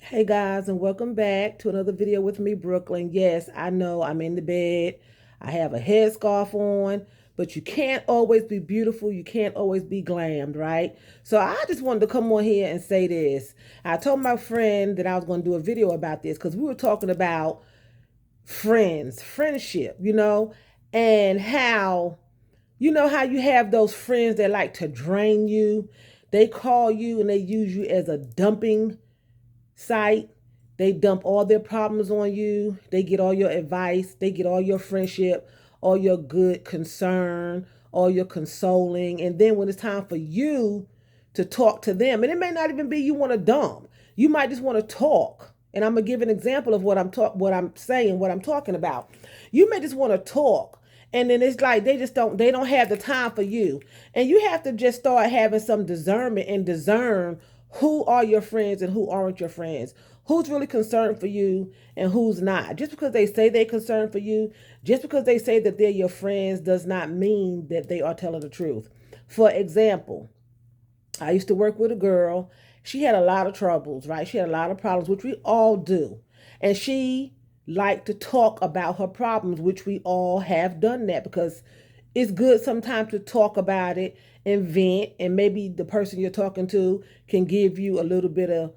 Hey guys, and welcome back to another video with me, Brooklyn. Yes, I know I'm in the bed. I have a headscarf on, but you can't always be beautiful. You can't always be glammed, right? So I just wanted to come on here and say this. I told my friend that I was going to do a video about this because we were talking about friendship, and how, how you have those friends that like to drain you. They call you and they use you as a dumping site. They dump all their problems on you. They get all your advice. They get all your friendship, all your good concern, all your consoling. And then when it's time for you to talk to them, and it may not even be you want to dump. You might just want to talk. And I'm gonna give an example of what I'm talking about. You may just want to talk. And then it's like they don't have the time for you. And you have to just start having some discernment and discern who are your friends and who aren't your friends, who's really concerned for you and who's not. Just because they say they're concerned for you, just because they say that they're your friends, does not mean that they are telling the truth. For example, I used to work with a girl. She had a lot of troubles, right? She had a lot of problems, which we all do. And she liked to talk about her problems, which we all have done that because it's good sometimes to talk about it and vent, and maybe the person you're talking to can give you a little bit of,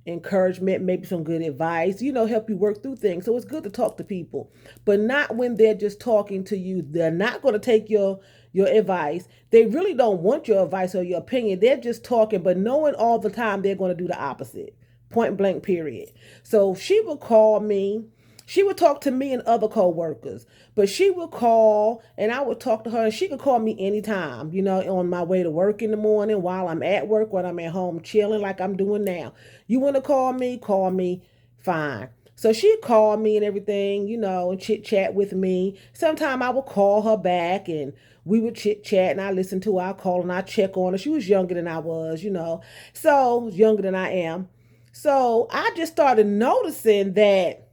encouragement, maybe some good advice, help you work through things. So it's good to talk to people, but not when they're just talking to you. They're not going to take your advice. They really don't want your advice or your opinion. They're just talking, but knowing all the time they're going to do the opposite. Point blank, period. So she would call me. She would talk to me and other co-workers, but she would call and I would talk to her, and she could call me anytime, on my way to work in the morning, while I'm at work, when I'm at home chilling like I'm doing now. You want to call me, fine. So she'd call me and everything, and chit chat with me. Sometime I would call her back and we would chit chat, and I listened to her. I call and I check on her. She was younger than I was, so younger than I am. So I just started noticing that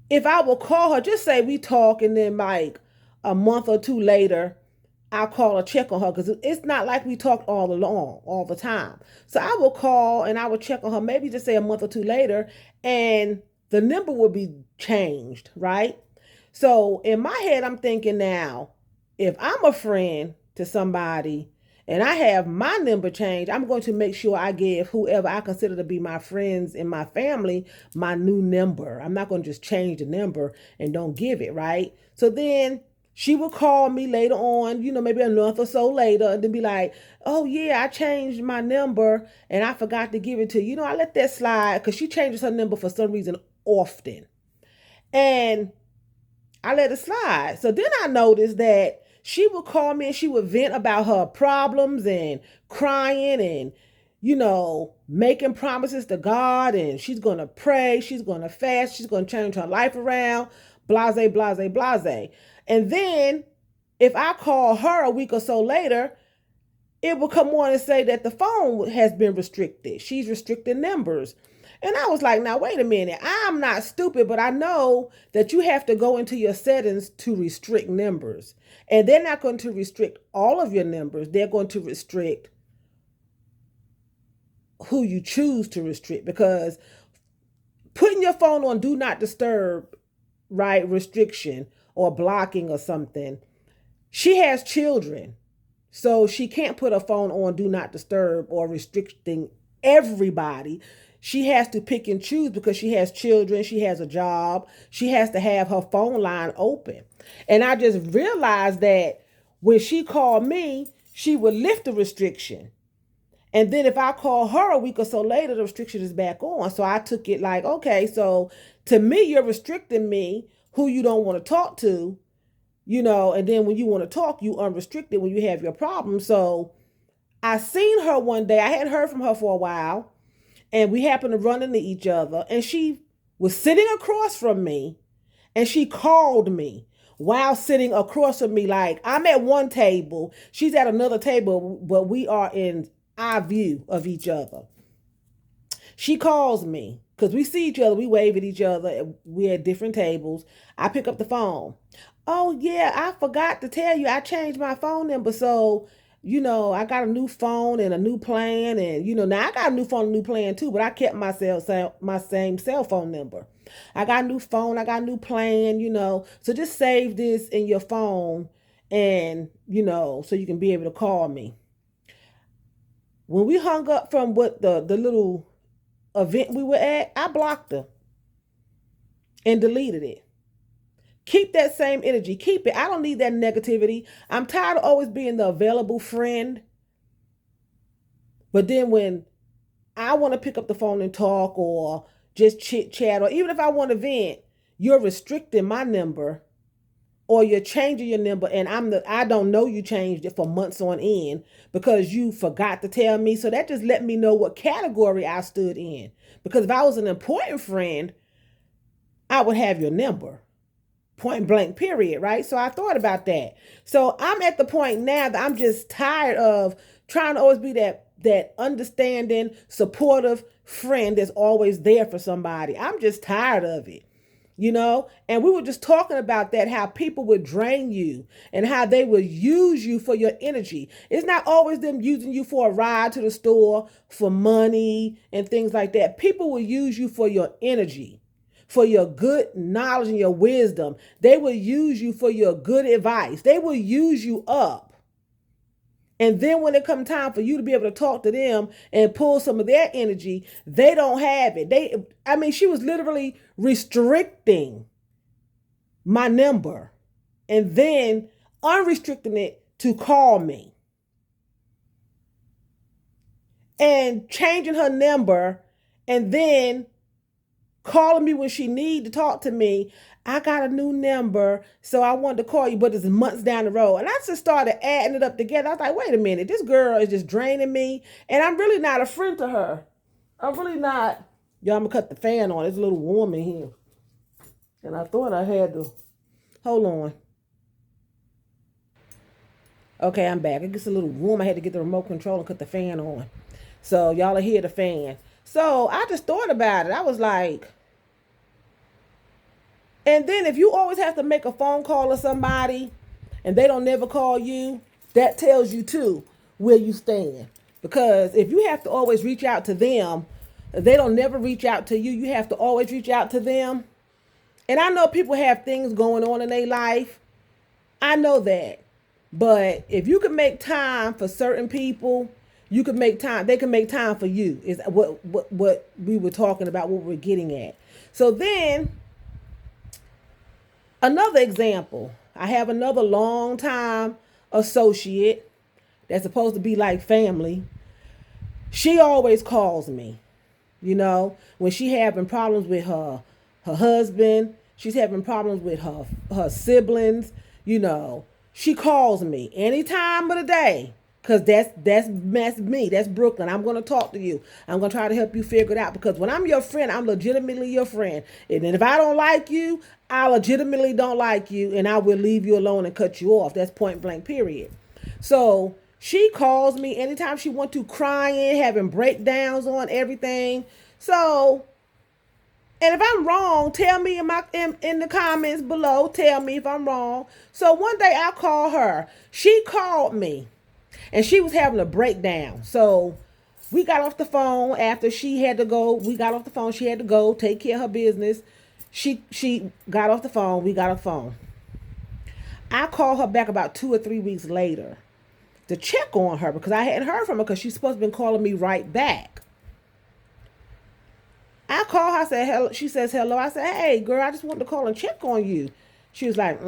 if I will call her, just say we talk, and then like a month or two later, I'll call or check on her because it's not like we talked all along, all the time. So I will call and I will check on her, maybe just say a month or two later, and the number will be changed, right? So in my head, I'm thinking now, if I'm a friend to somebody and I have my number changed, I'm going to make sure I give whoever I consider to be my friends and my family my new number. I'm not going to just change the number and don't give it, right? So then she would call me later on, maybe a month or so later, and then be like, oh, yeah, I changed my number and I forgot to give it to you. I let that slide because she changes her number for some reason often. And I let it slide. So then I noticed that she would call me and she would vent about her problems and crying and, making promises to God, and she's going to pray, she's going to fast, she's going to change her life around, blase, blase, blase. And then if I call her a week or so later, it will come on and say that the phone has been restricted. She's restricted numbers. And I was like, now, wait a minute. I'm not stupid, but I know that you have to go into your settings to restrict numbers. And they're not going to restrict all of your numbers. They're going to restrict who you choose to restrict, because putting your phone on do not disturb, right, restriction or blocking or something. She has children. So she can't put her phone on do not disturb or restricting everybody. She has to pick and choose because she has children, she has a job, she has to have her phone line open. And I just realized that when she called me, she would lift the restriction. And then if I call her a week or so later, the restriction is back on. So I took it like, okay, so to me, you're restricting me, who you don't want to talk to, and then when you want to talk, you unrestricted when you have your problem. So I seen her one day. I hadn't heard from her for a while, and we happened to run into each other, and she was sitting across from me, and she called me while sitting across from me. Like, I'm at one table, she's at another table, but we are in eye view of each other. She calls me because we see each other, we wave at each other, we're at different tables. I pick up the phone. Oh, yeah, I forgot to tell you, I changed my phone number. So, I got a new phone and a new plan, and now I got a new phone and a new plan too, but I kept my same cell phone number. I got a new phone, I got a new plan, So just save this in your phone, and so you can be able to call me. When we hung up from what the little event we were at, I blocked her and deleted it. Keep that same energy. Keep it. I don't need that negativity. I'm tired of always being the available friend. But then when I want to pick up the phone and talk or just chit chat, or even if I want to vent, you're restricting my number or you're changing your number, and I don't know you changed it for months on end because you forgot to tell me. So that just let me know what category I stood in. Because if I was an important friend, I would have your number. Point blank, period, right? So I thought about that. So I'm at the point now that I'm just tired of trying to always be that understanding, supportive friend that's always there for somebody. I'm just tired of it. And we were just talking about that, how people would drain you and how they would use you for your energy. It's not always them using you for a ride to the store, for money and things like that. People will use you for your energy, for your good knowledge and your wisdom. They will use you for your good advice. They will use you up. And then when it comes time for you to be able to talk to them and pull some of their energy, they don't have it. She was literally restricting my number and then unrestricting it to call me and changing her number and then calling me when she need to talk to me. I got a new number, so I wanted to call you, but it's months down the road. And I just started adding it up together. I was like, wait a minute, this girl is just draining me, and I'm really not a friend to her. I'm really not. Y'all, I'm going to cut the fan on. It's a little warm in here. And I thought I had to. Hold on. Okay, I'm back. It gets a little warm. I had to get the remote control and cut the fan on. So y'all will hear the fan. So I just thought about it. I was like, and then if you always have to make a phone call to somebody and they don't never call you, that tells you too where you stand. Because if you have to always reach out to them, they don't never reach out to you. You have to always reach out to them. And I know people have things going on in their life. I know that. But if you can make time for certain people, you can make time. They can make time for you. Is what we were talking about, what we're getting at. So then, another example. I have another long time associate that's supposed to be like family. She always calls me. When she having problems with her husband, she's having problems with her siblings. She calls me any time of the day. Because that's me. That's Brooklyn. I'm going to talk to you. I'm going to try to help you figure it out. Because when I'm your friend, I'm legitimately your friend. And if I don't like you, I legitimately don't like you. And I will leave you alone and cut you off. That's point blank, period. So she calls me anytime she wants to, crying, having breakdowns on everything. So, and if I'm wrong, tell me in the comments below. Tell me if I'm wrong. So one day I call her. She called me. And she was having a breakdown. So we got off the phone after she had to go. We got off the phone. She had to go take care of her business. She got off the phone. We got off the phone. I called her back about 2 or 3 weeks later to check on her because I hadn't heard from her because she's supposed to be calling me right back. I called her. I said, hello. She says, hello. I said, hey, girl, I just wanted to call and check on you. She was like,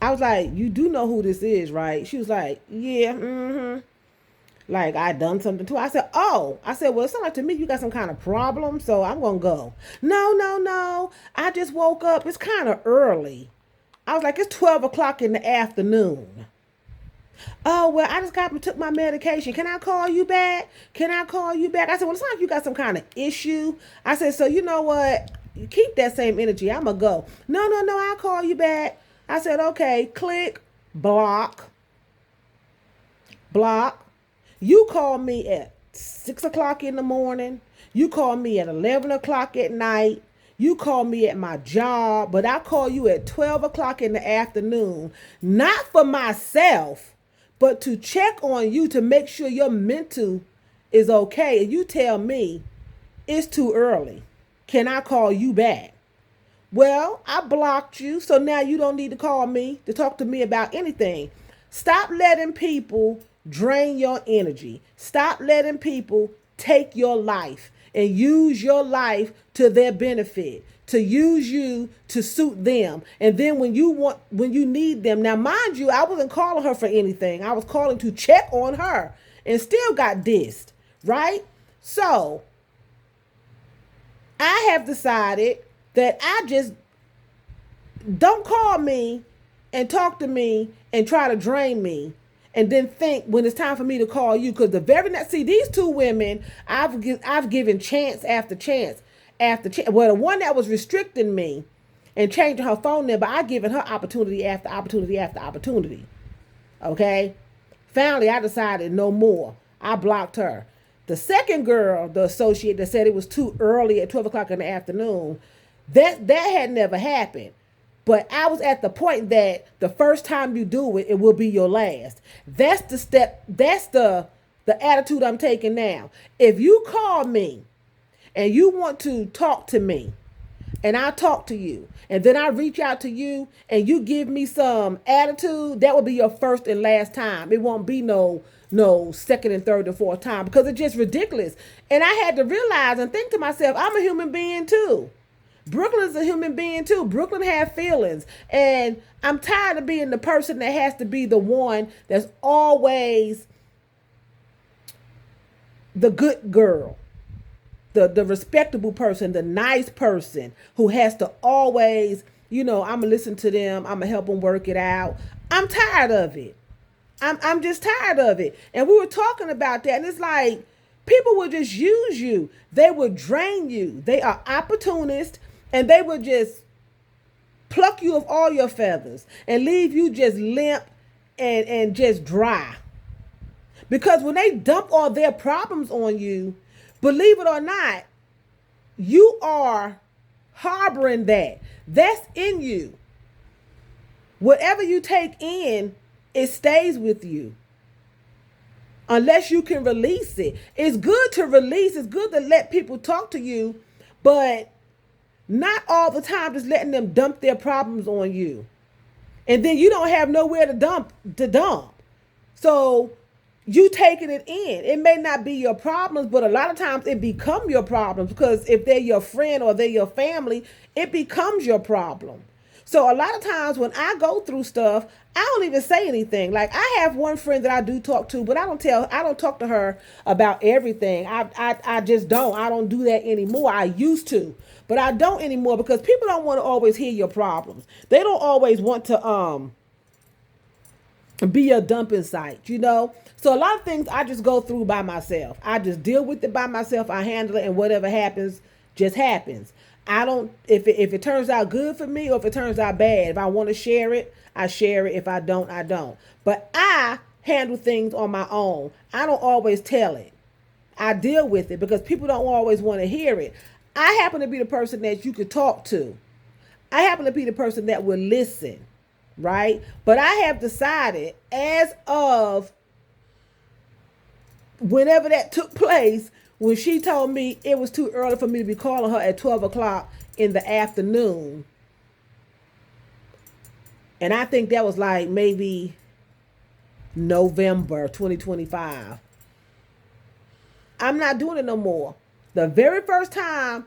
I was like, you do know who this is, right? She was like, yeah, like I done something to her. I said, oh. I said, well, it sounds like to me you got some kind of problem, so I'm going to go. No. I just woke up. It's kind of early. I was like, it's 12 o'clock in the afternoon. Oh, well, I just took my medication. Can I call you back? I said, well, it sounds like you got some kind of issue. I said, so you know what? Keep that same energy. I'm going to go. No, I'll call you back. I said, okay, click, block. You call me at 6 o'clock in the morning. You call me at 11 o'clock at night. You call me at my job, but I call you at 12 o'clock in the afternoon, not for myself, But to check on you to make sure your mental is okay, and you tell me it's too early. Can I call you back? Well, I blocked you, so now you don't need to call me to talk to me about anything. Stop letting people drain your energy. Stop letting people take your life and use your life to their benefit, to use you to suit them. And then when you need them, now mind you, I wasn't calling her for anything. I was calling to check on her and still got dissed, right? So I have decided that I just don't call me and talk to me and try to drain me and then think when it's time for me to call you. Because the very next, see, these two women, I've given chance after chance after chance. Well, the one that was restricting me and changing her phone number, I given her opportunity after opportunity after opportunity. Okay? Finally, I decided no more. I blocked her. The second girl, the associate that said it was too early at 12 o'clock in the afternoon, that had never happened. But I was at the point that the first time you do it, it will be your last. That's the step. That's the attitude I'm taking now. If you call me and you want to talk to me, and I talk to you, and then I reach out to you, and you give me some attitude, that will be your first and last time. It won't be no second and third and fourth time, because it's just ridiculous. And I had to realize and think to myself, I'm a human being too. Brooklyn's a human being too. Brooklyn has feelings. And I'm tired of being the person that has to be the one that's always the good girl, the respectable person, the nice person who has to always, I'm going to listen to them. I'm going to help them work it out. I'm tired of it. I'm just tired of it. And we were talking about that. And it's like, people will just use you. They will drain you. They are opportunists. And they would just pluck you of all your feathers and leave you just limp and just dry. Because when they dump all their problems on you, believe it or not, you are harboring that. That's in you. Whatever you take in, it stays with you. Unless you can release it. It's good to release. It's good to let people talk to you, but not all the time just letting them dump their problems on you. And then you don't have nowhere to dump. So you taking it in. It may not be your problems, but a lot of times it become your problems, because if they're your friend or they're your family, it becomes your problem. So a lot of times when I go through stuff, I don't even say anything. Like, I have one friend that I do talk to, but I don't talk to her about everything. I just don't. I don't do that anymore. I used to, but I don't anymore, because people don't want to always hear your problems. They don't always want to be a dumping site, So a lot of things I just go through by myself. I just deal with it by myself. I handle it, and whatever happens just happens. I don't, if it turns out good for me or if it turns out bad, if I want to share it, I share it. If I don't, I don't. But I handle things on my own. I don't always tell it. I deal with it because people don't always want to hear it. I happen to be the person that you could talk to. I happen to be the person that will listen, right? But I have decided, as of whenever that took place, when she told me it was too early for me to be calling her at 12 o'clock in the afternoon. And I think that was like maybe November 2025. I'm not doing it no more. The very first time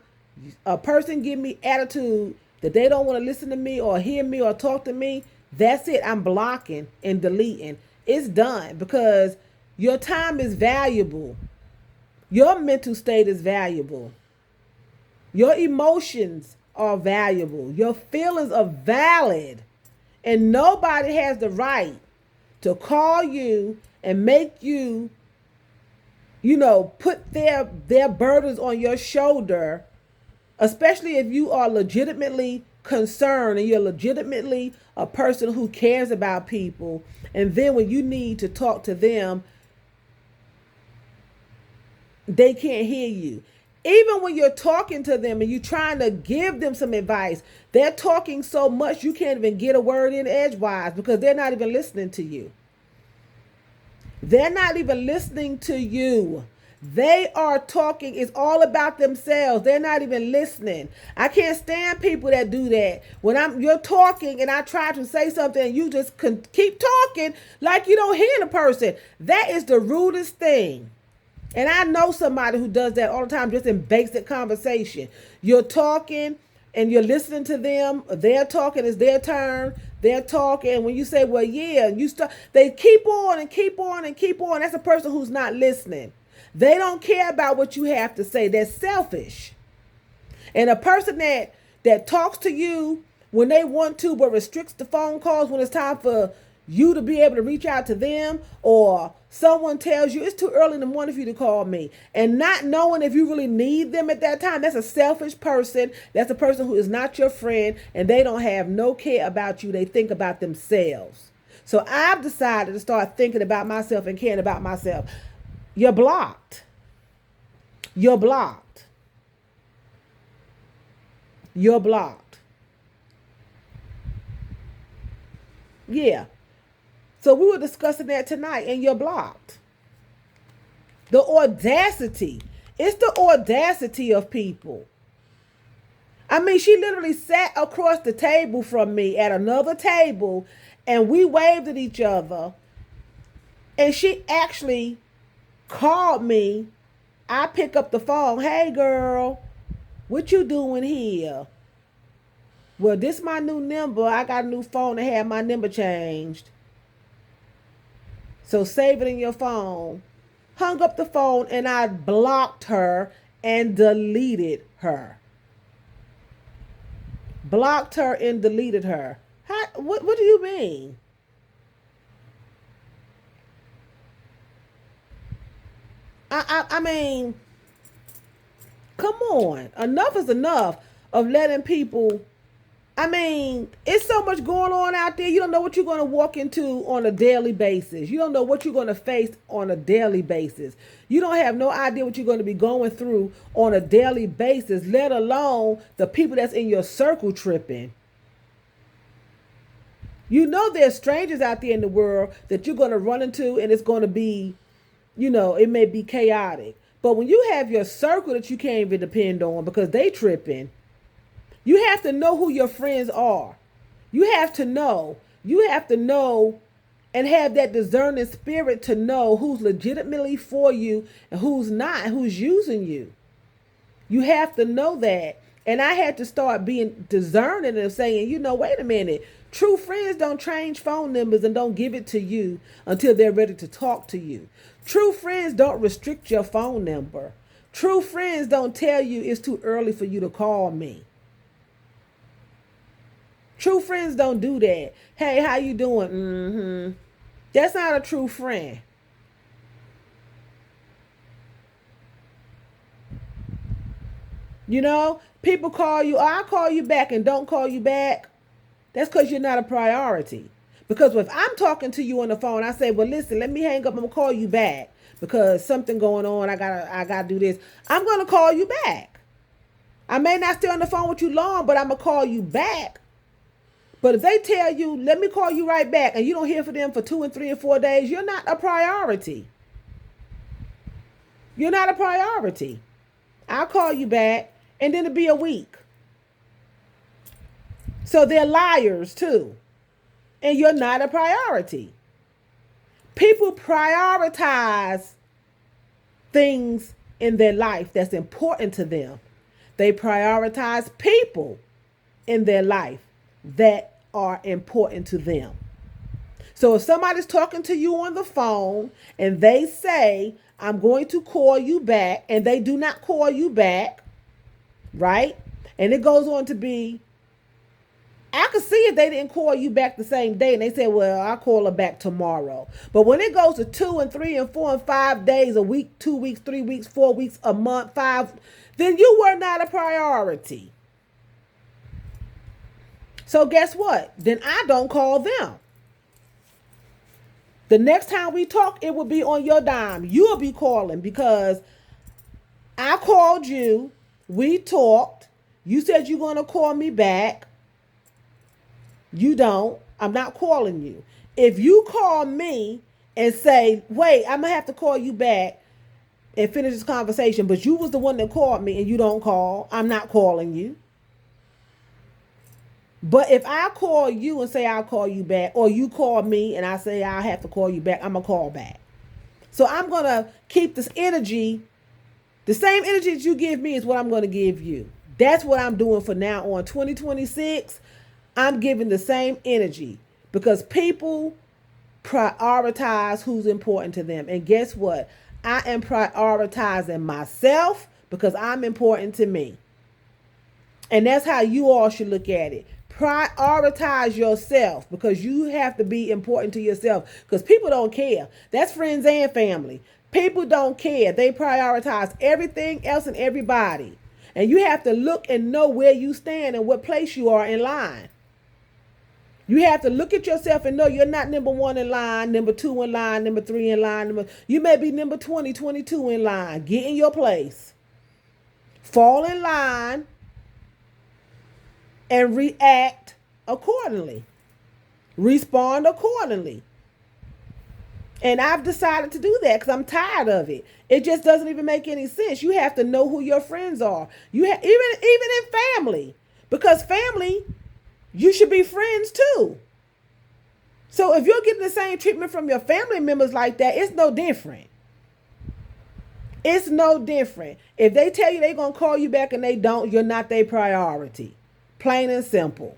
a person give me attitude that they don't want to listen to me or hear me or talk to me, that's it. I'm blocking and deleting. It's done, because your time is valuable. Your mental state is valuable. Your emotions are valuable. Your feelings are valid. And nobody has the right to call you and make you, put their burdens on your shoulder, especially if you are legitimately concerned and you're legitimately a person who cares about people. And then when you need to talk to them, they can't hear you. Even when you're talking to them and you're trying to give them some advice, they're talking so much you can't even get a word in edgewise, because they're not even listening to you. They're not even listening to you. They are talking. It's all about themselves. They're not even listening. I can't stand people that do that. When you're talking and I try to say something and you just keep talking like you don't hear the person. That is the rudest thing. And I know somebody who does that all the time, just in basic conversation. You're talking and you're listening to them. They're talking. It's their turn. They're talking. When you say, well, yeah, you start, they keep on and keep on and keep on. That's a person who's not listening. They don't care about what you have to say. They're selfish. And a person that talks to you when they want to, but restricts the phone calls when it's time for you to be able to reach out to them, or someone tells you it's too early in the morning for you to call me, and not knowing if you really need them at that time, that's a selfish person. That's a person who is not your friend, and they don't have no care about you. They think about themselves. So I've decided to start thinking about myself and caring about myself. You're blocked. You're blocked. You're blocked. Yeah. So we were discussing that tonight, and you're blocked. The audacity. It's the audacity of people. I mean, she literally sat across the table from me at another table, and we waved at each other. And she actually called me. I pick up the phone. Hey, girl, what you doing here? Well, this my new number. I got a new phone and had my number changed. So save it in your phone. Hung up the phone and I blocked her and deleted her. Blocked her and deleted her. What do you mean? I mean, come on. Enough is enough of letting people. I mean, it's so much going on out there. You don't know what you're going to walk into on a daily basis. You don't know what you're going to face on a daily basis. You don't have no idea what you're going to be going through on a daily basis, let alone the people that's in your circle tripping. You know there's strangers out there in the world that you're going to run into, and it's going to be, it may be chaotic. But when you have your circle that you can't even depend on because they tripping, you have to know who your friends are. You have to know. You have to know and have that discerning spirit to know who's legitimately for you and who's not, who's using you. You have to know that. And I had to start being discerning and saying, wait a minute. True friends don't change phone numbers and don't give it to you until they're ready to talk to you. True friends don't restrict your phone number. True friends don't tell you it's too early for you to call me. True friends don't do that. Hey, how you doing? Mm-hmm. That's not a true friend. People call you, I call you back and don't call you back. That's because you're not a priority. Because if I'm talking to you on the phone, I say, well, listen, let me hang up. I'm going to call you back because something going on. I gotta do this. I'm going to call you back. I may not stay on the phone with you long, but I'm going to call you back. But if they tell you, let me call you right back, and you don't hear from them for 2 and 3 and 4 days, you're not a priority. You're not a priority. I'll call you back, and then it'll be a week. So they're liars too. And you're not a priority. People prioritize things in their life that's important to them. They prioritize people in their life that are important to them. So if somebody's talking to you on the phone and they say, I'm going to call you back, and they do not call you back, right? And it goes on to be, I could see if they didn't call you back the same day and they said, well, I'll call her back tomorrow. But when it goes to 2 and 3 and 4 and 5 days, a week, 2 weeks, 3 weeks, 4 weeks, a month, 5, then you were not a priority. So guess what? Then I don't call them. The next time we talk, it will be on your dime. You'll be calling because I called you. We talked. You said you're going to call me back. You don't. I'm not calling you. If you call me and say, wait, I'm going to have to call you back and finish this conversation, but you was the one that called me and you don't call. I'm not calling you. But if I call you and say I'll call you back, or you call me and I say I'll have to call you back, I'm going to call back. So I'm going to keep this energy. The same energy that you give me is what I'm going to give you. That's what I'm doing for now on 2026. I'm giving the same energy because people prioritize who's important to them. And guess what? I am prioritizing myself because I'm important to me. And that's how you all should look at it. Prioritize yourself because you have to be important to yourself because people don't care. That's friends and family. People don't care. They prioritize everything else and everybody. And you have to look and know where you stand and what place you are in line. You have to look at yourself and know you're not number 1 in line, number 2 in line, number 3 in line. You may be number 20, 22 in line. Get in your place. Fall in line and react accordingly. Respond accordingly. And I've decided to do that because I'm tired of it. It just doesn't even make any sense. You have to know who your friends are. Even in family, because family, you should be friends too. So if you're getting the same treatment from your family members like that, it's no different. It's no different. If they tell you they're going to call you back and they don't, you're not their priority. Plain and simple.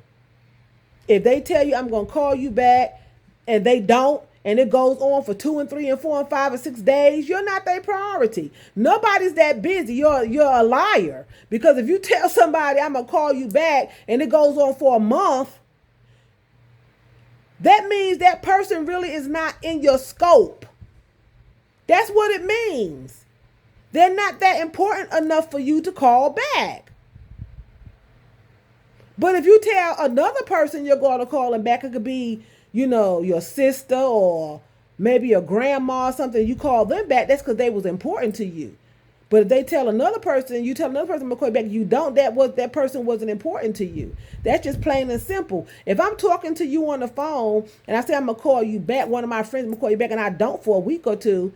If they tell you I'm going to call you back and they don't, and it goes on for 2 and 3 and 4 and 5 and 6 days, you're not their priority. Nobody's that busy. You're a liar. Because if you tell somebody I'm going to call you back and it goes on for a month, that means that person really is not in your scope. That's what it means. They're not that important enough for you to call back. But if you tell another person you're going to call them back, it could be, your sister or maybe your grandma or something, you call them back, that's because they was important to you. But if they tell another person, you tell another person to call you back, you don't, that person wasn't important to you. That's just plain and simple. If I'm talking to you on the phone and I say I'm going to call you back, one of my friends will call you back and I don't for a week or two,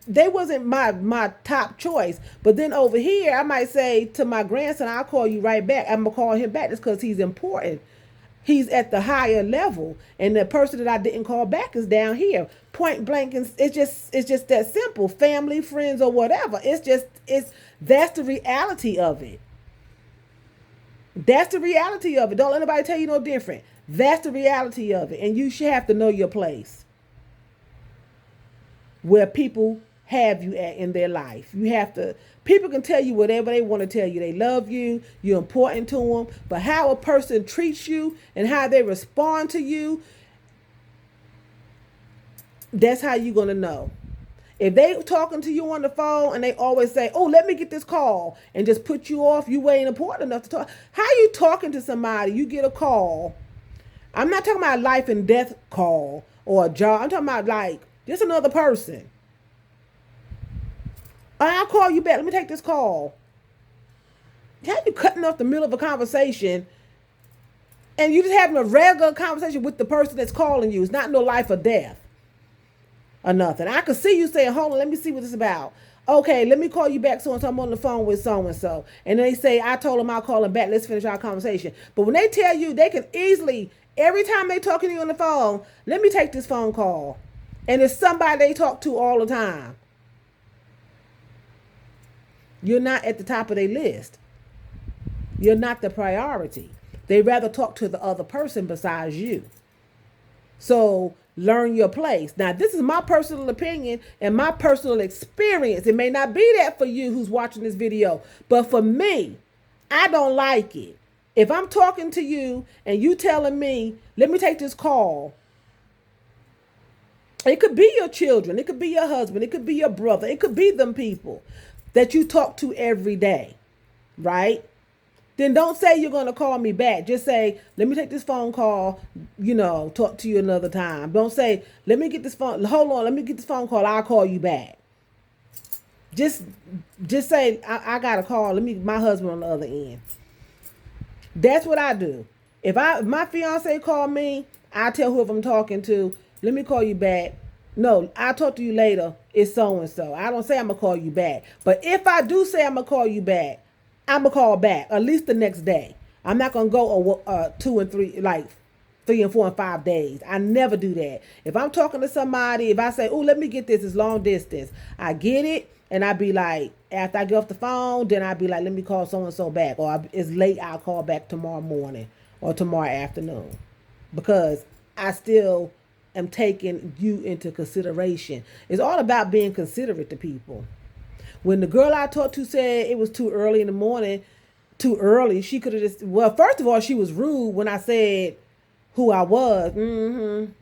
they wasn't my top choice. But then over here, I might say to my grandson, I'll call you right back. I'm going to call him back just because he's important. He's at the higher level. And the person that I didn't call back is down here. Point blank. It's just that simple. Family, friends, or whatever. That's the reality of it. That's the reality of it. Don't let anybody tell you no different. That's the reality of it. And you should have to know your place where people have you at in their life. People can tell you whatever they want to tell you. They love you, you're important to them, but how a person treats you and how they respond to you, that's how you're going to know. If they talking to you on the phone and they always say, oh, let me get this call and just put you off, you ain't important enough to talk. How you talking to somebody, you get a call. I'm not talking about a life and death call or a job. I'm talking about like just another person. I'll call you back. Let me take this call. How you cutting off the middle of a conversation and you just having a regular conversation with the person that's calling you? It's not no life or death or nothing. I could see you saying, hold on, let me see what this is about. Okay, let me call you back so I'm on the phone with so-and-so. And they say, I told them I'll call them back. Let's finish our conversation. But when they tell you, they can easily, every time they talking to you on the phone, let me take this phone call. And it's somebody they talk to all the time. You're not at the top of their list. You're not the priority. They rather talk to the other person besides you. So learn your place. Now, this is my personal opinion and my personal experience. It may not be that for you who's watching this video, but for me, I don't like it. If I'm talking to you and you telling me, let me take this call. It could be your children. It could be your husband. It could be your brother. It could be them people that you talk to every day, right? Then don't say you're going to call me back. Just say, let me take this phone call, talk to you another time. Don't say, let me get this phone call, I'll call you back. Just say, I got a call, my husband on the other end. That's what I do. If my fiance call me, I tell whoever I'm talking to, let me call you back. No, I'll talk to you later. It's so and so. I don't say I'm gonna call you back. But if I do say I'm gonna call you back, I'm gonna call back at least the next day. I'm not gonna go 2 and 3, like 3 and 4 and 5 days. I never do that. If I'm talking to somebody, if I say, "Oh, let me get this, it's long distance," I get it, and I be like, after I get off the phone, then I be like, "Let me call so and so back," or it's late, I'll call back tomorrow morning or tomorrow afternoon, because I still am taking you into consideration. It's all about being considerate to people. When the girl I talked to said it was too early in the morning, too early, she could have just, well, first of all, she was rude when I said who I was.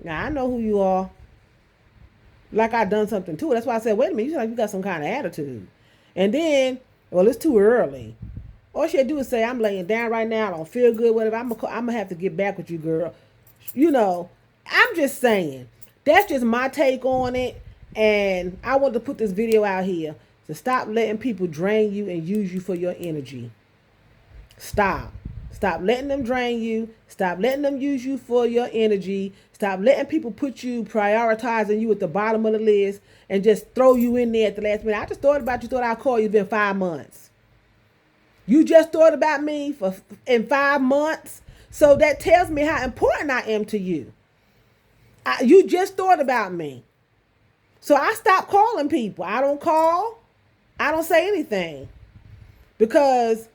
Now I know who you are. Like I done something to it. That's why I said, wait a minute, you like you got some kind of attitude. And then, well, it's too early. All she had to do is say, I'm laying down right now. I don't feel good, whatever. I'm gonna have to get back with you, girl. You know, I'm just saying. That's just my take on it. And I want to put this video out here to stop letting people drain you and use you for your energy. Stop. Stop letting them drain you. Stop letting them use you for your energy. Stop letting people put you, prioritizing you at the bottom of the list and just throw you in there at the last minute. I just thought about you, thought I'd call you. It's been 5 months. You just thought about me in 5 months. So that tells me how important I am to you. You just thought about me. So I stopped calling people. I don't call. I don't say anything. Because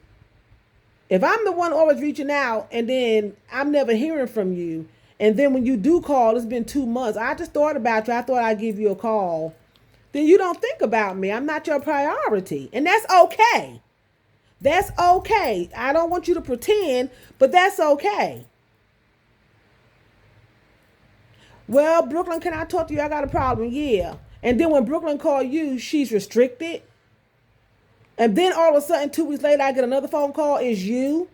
if I'm the one always reaching out and then I'm never hearing from you, and then when you do call, it's been 2 months, I just thought about you, I thought I'd give you a call, then you don't think about me. I'm not your priority. And that's okay. That's okay. I don't want you to pretend, but that's okay. Well, Brooklyn, can I talk to you? I got a problem. Yeah. And then when Brooklyn called you, she's restricted. And then all of a sudden, 2 weeks later, I get another phone call. Is you?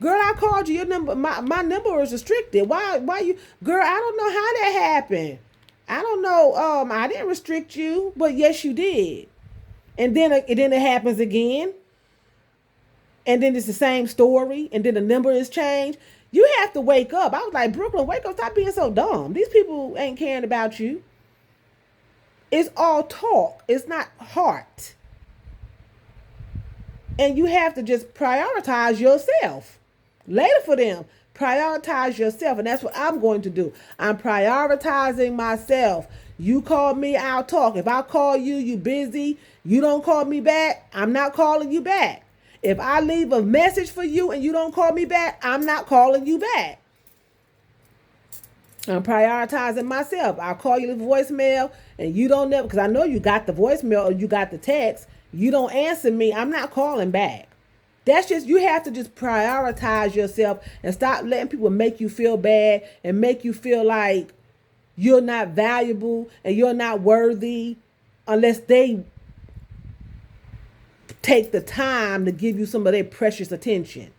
Girl, I called you. Your number, my number is restricted. Why you? Girl, I don't know how that happened. I don't know. I didn't restrict you, but yes, you did. And then it happens again. And then it's the same story. And then the number is changed. You have to wake up. I was like, Brooklyn, wake up. Stop being so dumb. These people ain't caring about you. It's all talk. It's not heart. And you have to just prioritize yourself. Later for them, prioritize yourself. And that's what I'm going to do. I'm prioritizing myself. You call me, I'll talk. If I call you, you busy, you don't call me back, I'm not calling you back. If I leave a message for you and you don't call me back, I'm not calling you back. I'm prioritizing myself. I'll call you the voicemail and you don't never, because I know you got the voicemail or you got the text. You don't answer me, I'm not calling back. That's just, you have to just prioritize yourself and stop letting people make you feel bad and make you feel like you're not valuable and you're not worthy unless they take the time to give you some of their precious attention.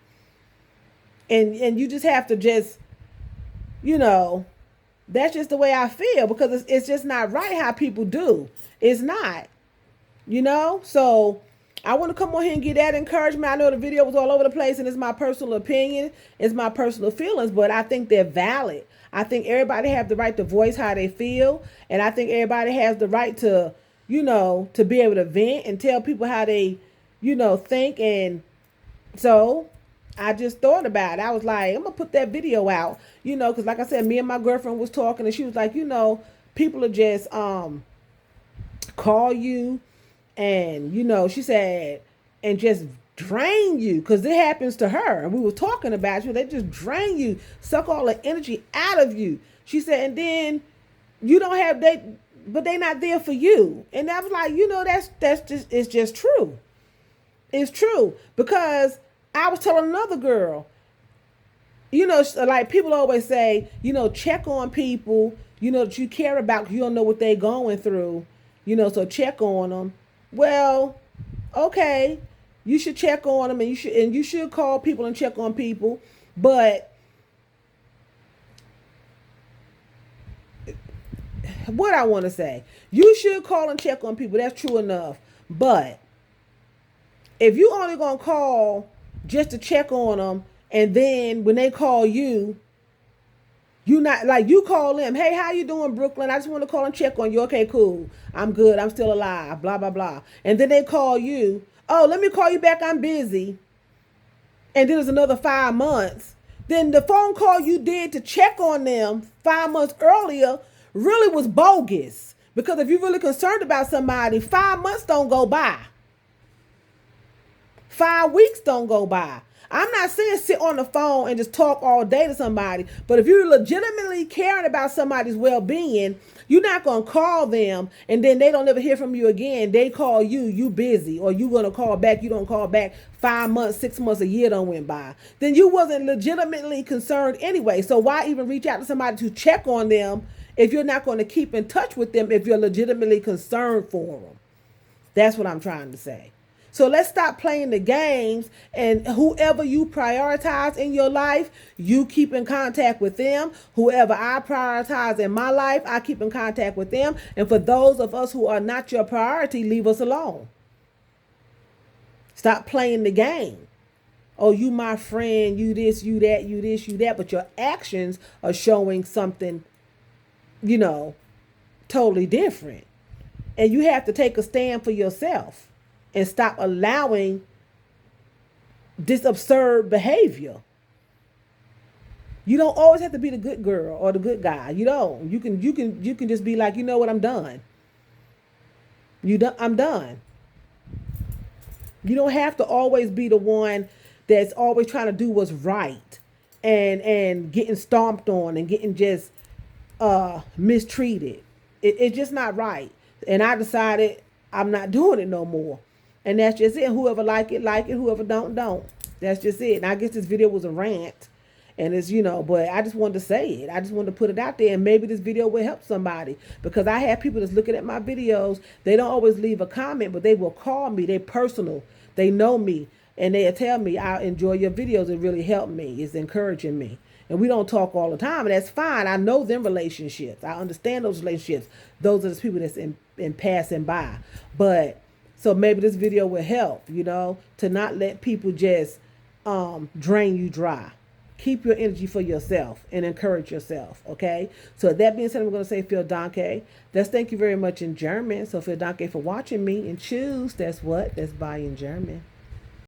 And you just have to just, that's just the way I feel, because it's just not right how people do. It's not, so I want to come on here and get that encouragement. I know the video was all over the place and it's my personal opinion. It's my personal feelings, but I think they're valid. I think everybody has the right to voice how they feel. And I think everybody has the right to, to be able to vent and tell people how they, think. And so I just thought about it. I was like, I'm going to put that video out, because like I said, me and my girlfriend was talking and she was like, people are just call you and, she said, and just drain you, because it happens to her. And we were talking about you. They just drain you, suck all the energy out of you. She said, and then you don't have but they not there for you. And I was like, that's just, it's just true. It's true, because I was telling another girl, like people always say, check on people, that you care about. You don't know what they're going through, so check on them. Well, okay, you should check on them, and you should call people and check on people, but what I want to say, you should call and check on people. That's true enough. But if you only gonna call just to check on them, and then when they call you, You not like you call them, hey, how you doing, Brooklyn? I just want to call and check on you. Okay, cool. I'm good. I'm still alive. Blah blah blah. And then they call you. Oh, let me call you back. I'm busy. And then there's another 5 months. Then the phone call you did to check on them 5 months earlier really was bogus. Because if you're really concerned about somebody, 5 months don't go by. 5 weeks don't go by. I'm not saying sit on the phone and just talk all day to somebody, but if you're legitimately caring about somebody's well-being, you're not going to call them and then they don't ever hear from you again. They call you, you busy, or you going to call back, you don't call back. 5 months, 6 months, a year don't went by. Then you wasn't legitimately concerned anyway. So why even reach out to somebody to check on them if you're not going to keep in touch with them if you're legitimately concerned for them? That's what I'm trying to say. So let's stop playing the games, and whoever you prioritize in your life, you keep in contact with them. Whoever I prioritize in my life, I keep in contact with them. And for those of us who are not your priority, leave us alone. Stop playing the game. Oh, you my friend, you this, you that, you this, you that, but your actions are showing something, you know, totally different. And you have to take a stand for yourself and stop allowing this absurd behavior. You don't always have to be the good girl or the good guy. You don't. You can just be like, you know what, I'm done. I'm done. You don't have to always be the one that's always trying to do what's right and getting stomped on and getting just mistreated. It's just not right. And I decided I'm not doing it no more. And that's just it. Whoever like it, whoever don't. That's just it. And I guess this video was a rant. And it's, but I just wanted to say it. I just wanted to put it out there. And maybe this video will help somebody. Because I have people that's looking at my videos. They don't always leave a comment, but they will call me. They're personal. They know me. And they'll tell me, I enjoy your videos. It really helped me. It's encouraging me. And we don't talk all the time. And that's fine. I know them relationships. I understand those relationships. Those are the people that's in passing by. But so maybe this video will help, to not let people just drain you dry. Keep your energy for yourself and encourage yourself, okay? So that being said, I'm going to say Phil Danke. That's thank you very much in German. So Phil Danke for watching me, and choose, that's what? That's bye in German.